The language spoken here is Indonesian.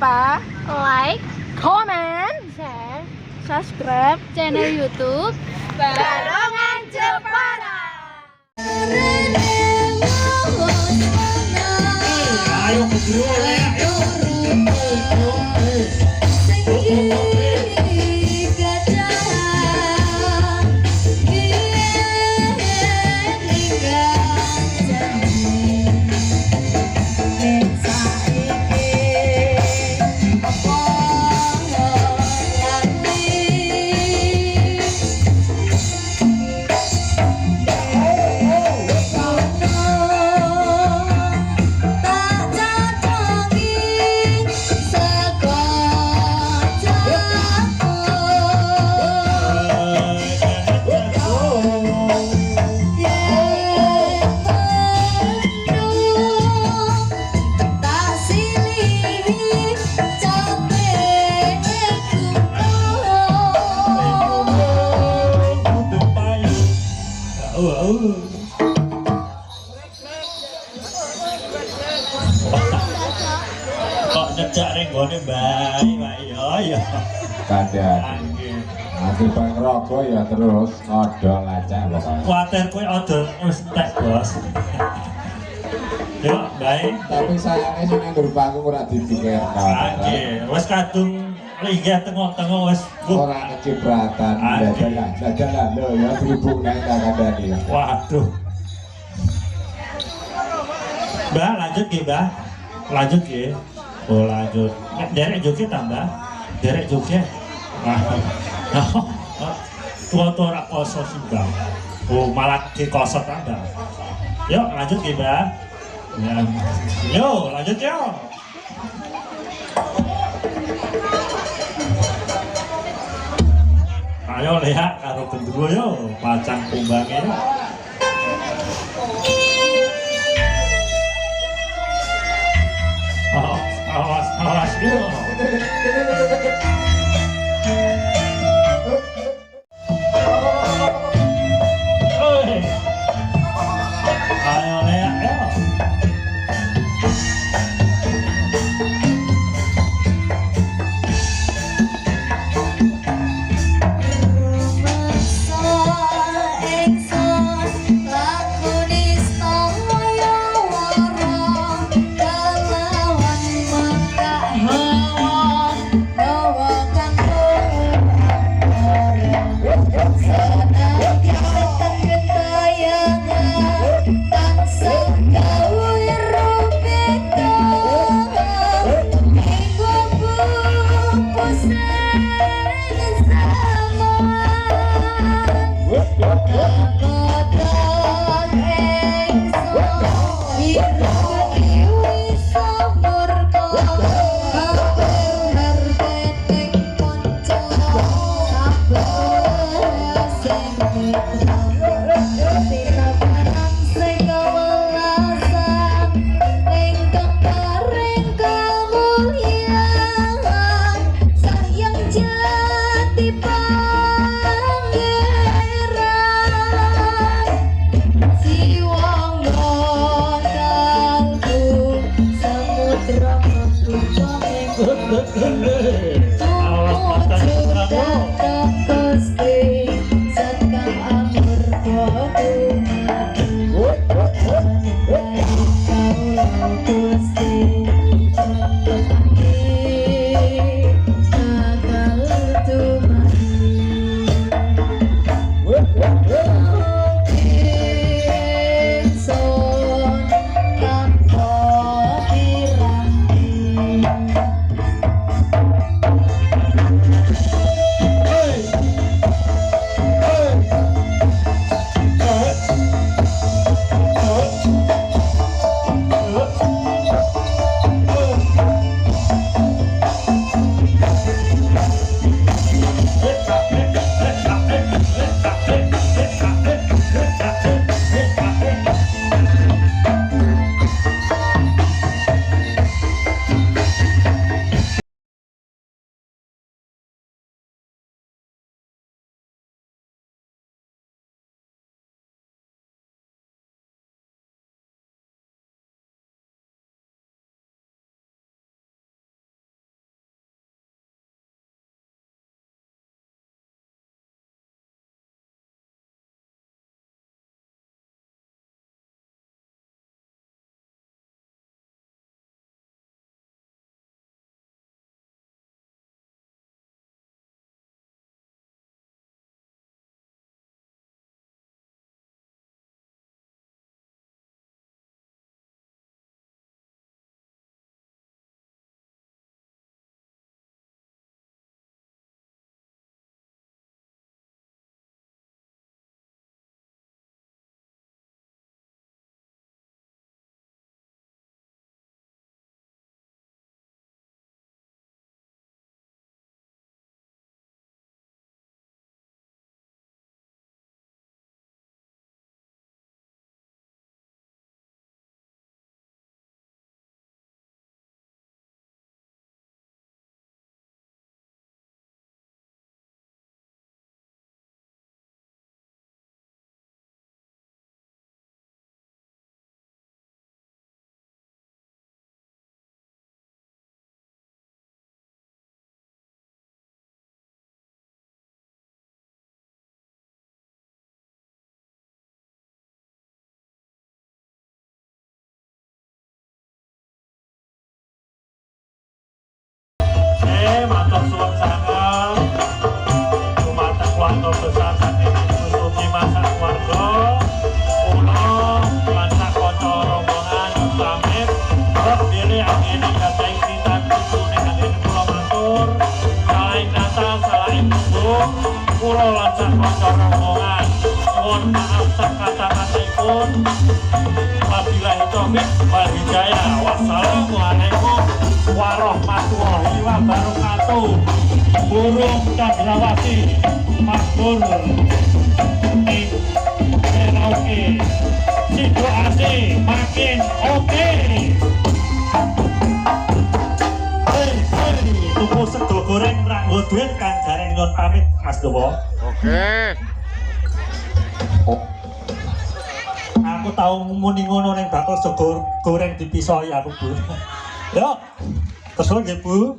lupa like, comment, share subscribe channel YouTube Barongan Jepara. Ayo berdua ya, kok ngejak renggone mbak ya kadang nanti pengrokok ya terus ngodol aja pokoknya kuatir kue odol wis tek bos yuk baik tapi sayangnya sih yang berupa aku kurang dipikirkan wis kadung linggih tengok-tengok wis orang kecipratan dadah lo ya berhubung naik kadang ya waduh mbak lanjut ya mbak lanjut ya oh lanjut derek joget tambah derek joget tua-tua rak koso sih bang oh malah dikosot tambah yuk lanjut ya mbak ya. Yuk lanjut yuk ayo lihat karo gendruwo yuk pacang kumbangnya yuk awas yuk ayo lihat yuk Hey! matur suwun sanget. Dumateng keluarga besar saking Susuki Masak Keluarga. Kula lan sak kanca rombongan pamit. Kok dene angene gadahi pinten pitune angene kula matur. Salah Natal, salah Minggu. Kula lan sak kanca rombongan mohon maaf sak kata-kataipun. Wabillahi taufik wal hidayah. Wassalamualaikum warahmatullahi wabarakatuh. Burung Cendrawasih makmur ing karaoke. Situasi makin oke. Hei, tuku sego goreng ranggo duit kan jareng nyon pamit Mas Dowo. Oke. Aku tahu muni ngono ning bakul sego goreng dipisoi aku, Bu. Yuk. Terus nggih, Bu.